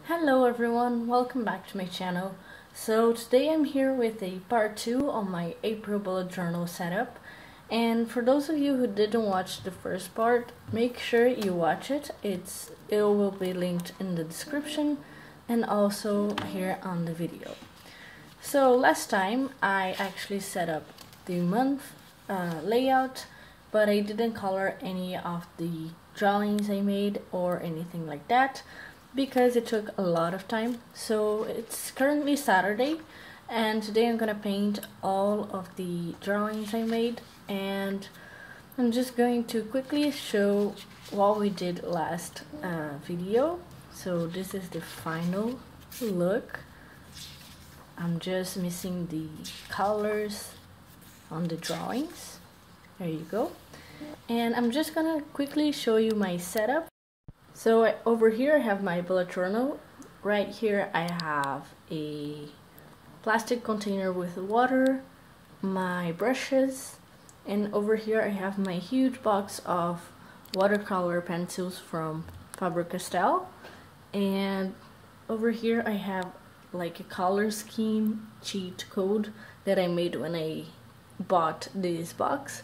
Hello everyone, welcome back to my channel. So today I'm here with a part 2 on my April bullet journal setup. And for those of you who didn't watch the first part, make sure you watch it. It will be linked in the description and also here on the video. So last time I actually set up the month layout, but I didn't color any of the drawings I made or anything like that, because it took a lot of time. So it's currently Saturday and today I'm gonna paint all of the drawings I made, and I'm just going to quickly show what we did last video. So this is the final look. I'm just missing the colors on the drawings. There you go. And I'm just gonna quickly show you my setup. So over here I have my bullet journal. Right here I have a plastic container with water, my brushes, and over here I have my huge box of watercolor pencils from Faber Castell. And over here I have like a color scheme cheat code that I made when I bought this box,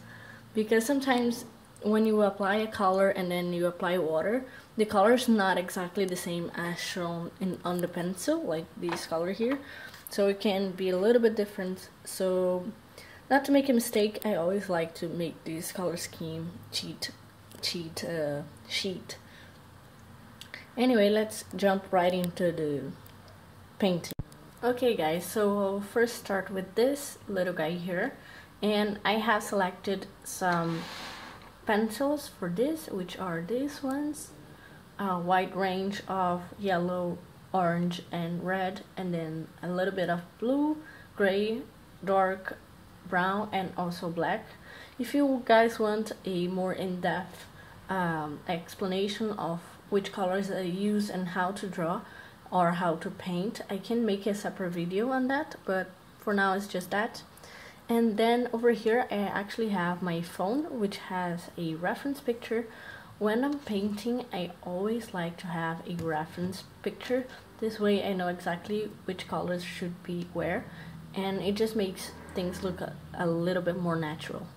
because sometimes when you apply a color and then you apply water, the color is not exactly the same as shown on the pencil, like this color here. So it can be a little bit different. So not to make a mistake, I always like to make this color scheme cheat sheet. Anyway, let's jump right into the painting. Okay guys, so I'll first start with this little guy here, and I have selected some pencils for this, which are these ones. A wide range of yellow, orange, and red, and then a little bit of blue, gray, dark brown, and also black. If you guys want a more in-depth explanation of which colors I use and how to draw or how to paint, I can make a separate video on that, but for now it's just that. And then over here I actually have my phone, which has a reference picture. When I'm painting, I always like to have a reference picture. This way I know exactly which colors should be where, and it just makes things look a little bit more natural.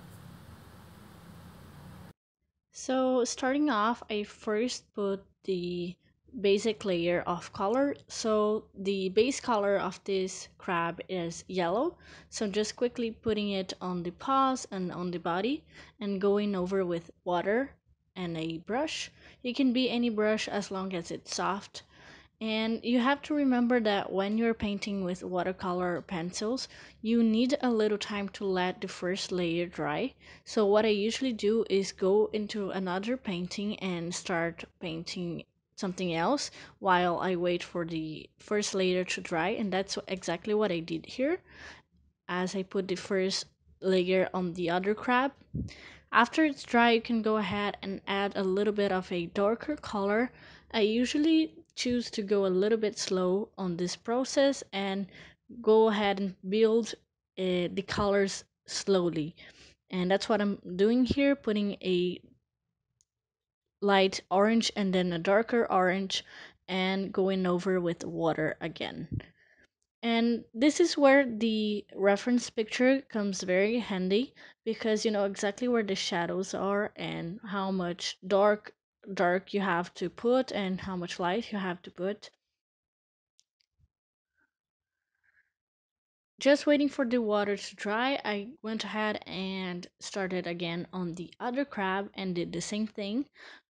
So starting off, I first put the basic layer of color. So the base color of this crab is yellow. So just quickly putting it on the paws and on the body and going over with water and a brush. It can be any brush as long as it's soft. And you have to remember that when you're painting with watercolor pencils, you need a little time to let the first layer dry. So what I usually do is go into another painting and start painting something else while I wait for the first layer to dry, and that's exactly what I did here as I put the first layer on the other crab. After it's dry, you can go ahead and add a little bit of a darker color. I usually choose to go a little bit slow on this process and go ahead and build the colors slowly. And that's what I'm doing here, putting a light orange and then a darker orange and going over with water again. And this is where the reference picture comes very handy, because you know exactly where the shadows are and how much dark you have to put and how much light you have to put. Just waiting for the water to dry, I went ahead and started again on the other crab and did the same thing,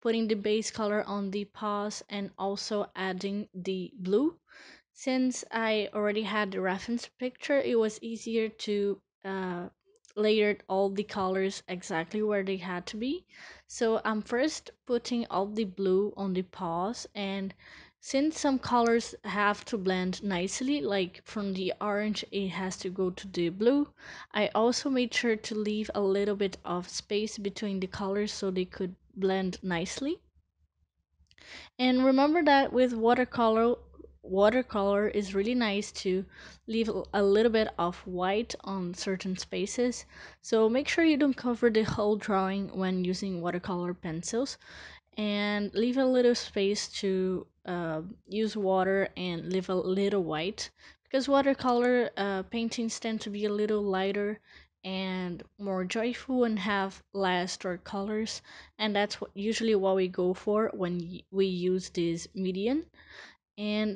putting the base color on the paws and also adding the blue. Since I already had the reference picture, it was easier to layer all the colors exactly where they had to be. So I'm first putting all the blue on the paws, and since some colors have to blend nicely, like from the orange it has to go to the blue, I also made sure to leave a little bit of space between the colors so they could blend nicely. And remember that with watercolor is really nice to leave a little bit of white on certain spaces. So make sure you don't cover the whole drawing when using watercolor pencils. and leave a little space to use water and leave a little white, because watercolor paintings tend to be a little lighter and more joyful and have less dark colors, and that's usually what we go for when we use this medium. And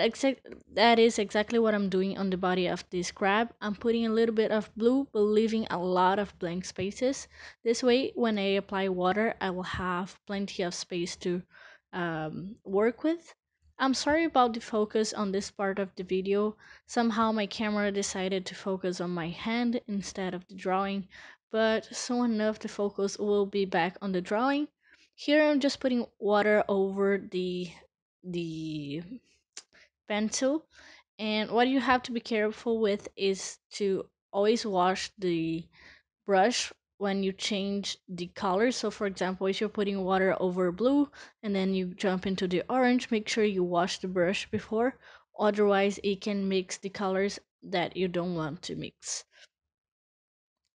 that is exactly what I'm doing on the body of this crab. I'm putting a little bit of blue but leaving a lot of blank spaces. This way, when I apply water, I will have plenty of space to work with. I'm sorry about the focus on this part of the video. Somehow my camera decided to focus on my hand instead of the drawing, but soon enough the focus will be back on the drawing. Here I'm just putting water over the pencil, and what you have to be careful with is to always wash the brush when you change the color. So for example, if you're putting water over blue and then you jump into the orange, make sure you wash the brush before, otherwise it can mix the colors that you don't want to mix.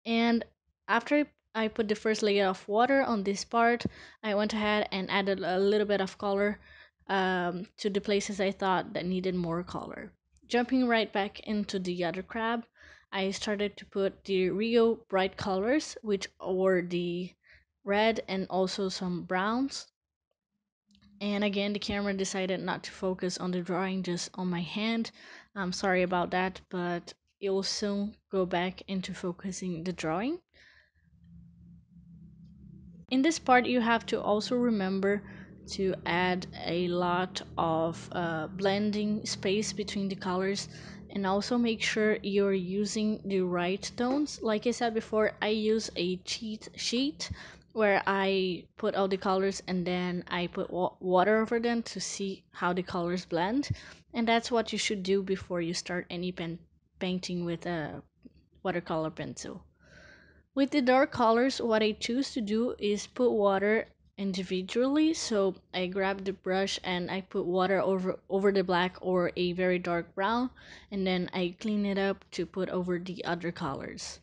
And after I put the first layer of water on this part, I went ahead and added a little bit of color to the places I thought that needed more color. Jumping right back into the other crab, I started to put the Rio bright colors, which were the red and also some browns. And again, the camera decided not to focus on the drawing, just on my hand. I'm sorry about that, but it will soon go back into focusing the drawing. In this part, you have to also remember to add a lot of blending space between the colors, and also make sure you're using the right tones. Like I said before, I use a cheat sheet where I put all the colors and then I put water over them to see how the colors blend, and that's what you should do before you start any painting with a watercolor pencil. With the dark colors, what I choose to do is put water individually. So I grab the brush and I put water over the black or a very dark brown, and then I clean it up to put over the other colors.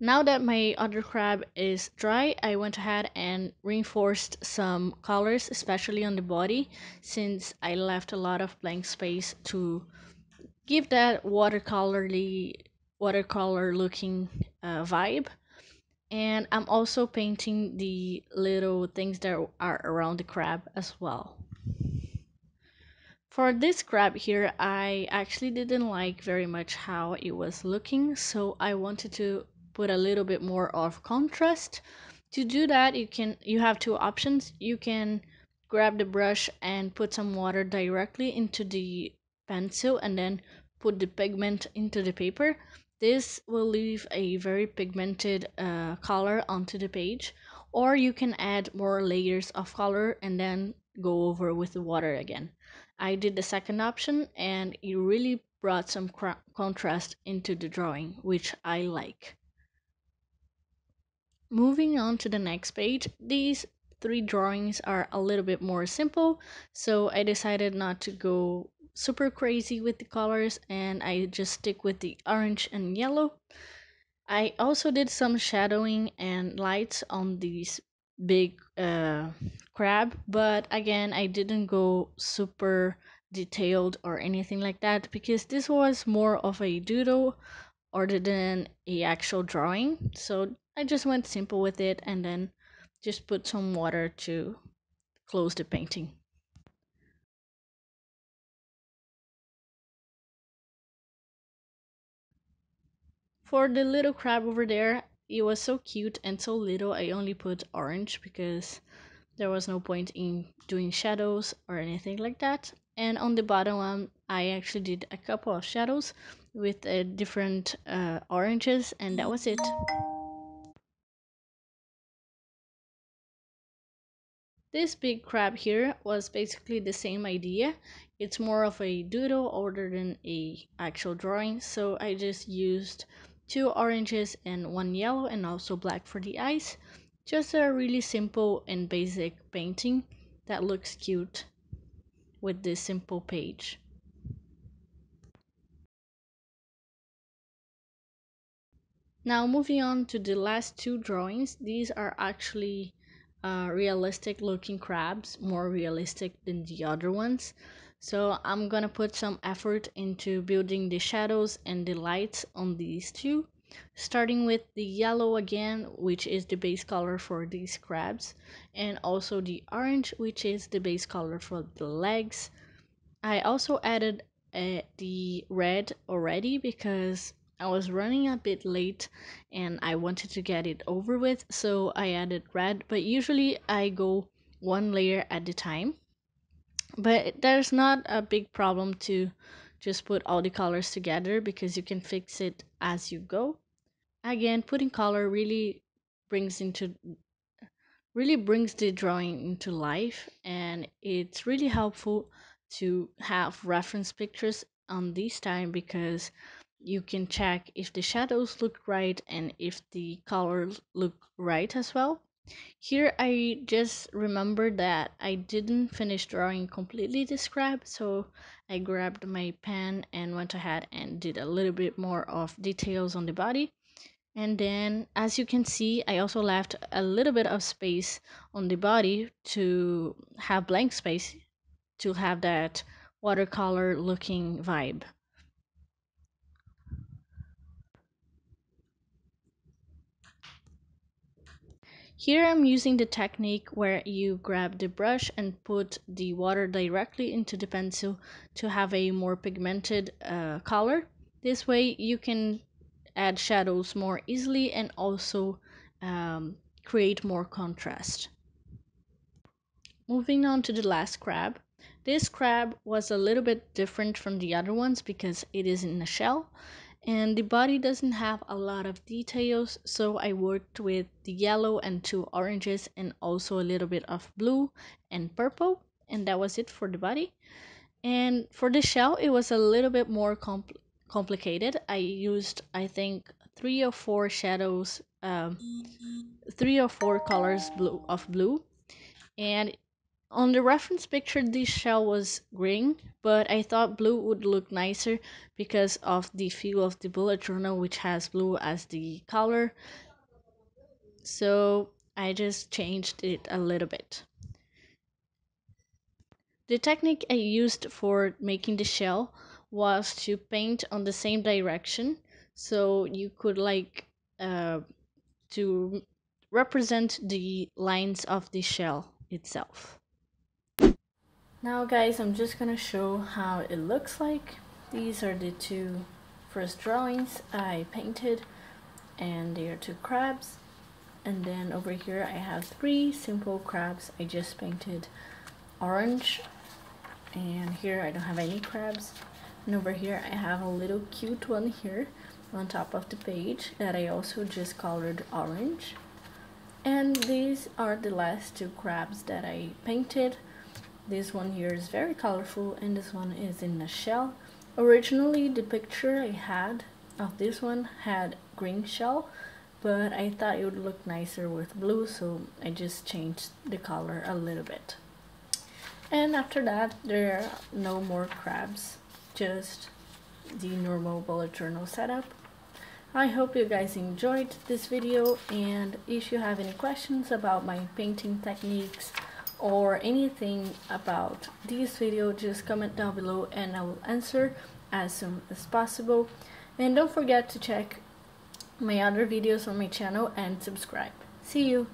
Now that my other crab is dry, I went ahead and reinforced some colors, especially on the body, since I left a lot of blank space to give that watercolor looking vibe. And I'm also painting the little things that are around the crab as well. For this crab here, I actually didn't like very much how it was looking, so I wanted to put a little bit more of contrast. To do that, you have two options. You can grab the brush and put some water directly into the pencil and then put the pigment into the paper. This will leave a very pigmented color onto the page, or you can add more layers of color and then go over with the water again. I did the second option, and it really brought some contrast into the drawing, which I like. Moving on to the next page, these three drawings are a little bit more simple, so I decided not to go super crazy with the colors and I just stick with the orange and yellow. I also did some shadowing and lights on these big crab, but again, I didn't go super detailed or anything like that because this was more of a doodle other than a actual drawing. So I just went simple with it and then just put some water to close the painting. For the little crab over there, it was so cute and so little. I only put orange because there was no point in doing shadows or anything like that. And on the bottom one, I actually did a couple of shadows with different oranges, and that was it. This big crab here was basically the same idea. It's more of a doodle other than a actual drawing, so I just used two oranges and one yellow and also black for the eyes. Just a really simple and basic painting that looks cute with this simple page. Now moving on to the last two drawings. These are actually realistic looking crabs, more realistic than the other ones. So I'm gonna put some effort into building the shadows and the lights on these two, starting with the yellow again, which is the base color for these crabs, and also the orange, which is the base color for the legs. I also added the red already because I was running a bit late and I wanted to get it over with, so I added red, but usually I go one layer at a time. But there's not a big problem to just put all the colors together because you can fix it as you go. Again, putting color brings into really brings the drawing into life, and it's really helpful to have reference pictures on this time because you can check if the shadows look right and if the colors look right as well. Here I just remembered that I didn't finish drawing completely this crab, so I grabbed my pen and went ahead and did a little bit more of details on the body. And then, as you can see, I also left a little bit of space on the body to have blank space to have that watercolor looking vibe. Here I'm using the technique where you grab the brush and put the water directly into the pencil to have a more pigmented color. This way you can add shadows more easily and also create more contrast. Moving on to the last crab. This crab was a little bit different from the other ones because it is in a shell and the body doesn't have a lot of details, so I worked with the yellow and two oranges and also a little bit of blue and purple, and that was it for the body. And for the shell it was a little bit more complicated. I used, I think, three or four shadows, 3 or 4 colors of blue, and on the reference picture, this shell was green, but I thought blue would look nicer because of the feel of the bullet journal, which has blue as the color. So I just changed it a little bit. The technique I used for making the shell was to paint on the same direction, so you could to represent the lines of the shell itself. Now guys, I'm just gonna show how it looks like. These are the two first drawings I painted, and they are two crabs. And then over here I have 3 simple crabs I just painted orange, and here I don't have any crabs. And over here I have a little cute one here on top of the page that I also just colored orange. And these are the last 2 crabs that I painted. This one here is very colorful and this one is in a shell. Originally the picture I had of this one had green shell, but I thought it would look nicer with blue, so I just changed the color a little bit. And after that there are no more crabs, just the normal bullet journal setup. I hope you guys enjoyed this video, and if you have any questions about my painting techniques or anything about this video, just comment down below and I will answer as soon as possible. And don't forget to check my other videos on my channel and subscribe. See you!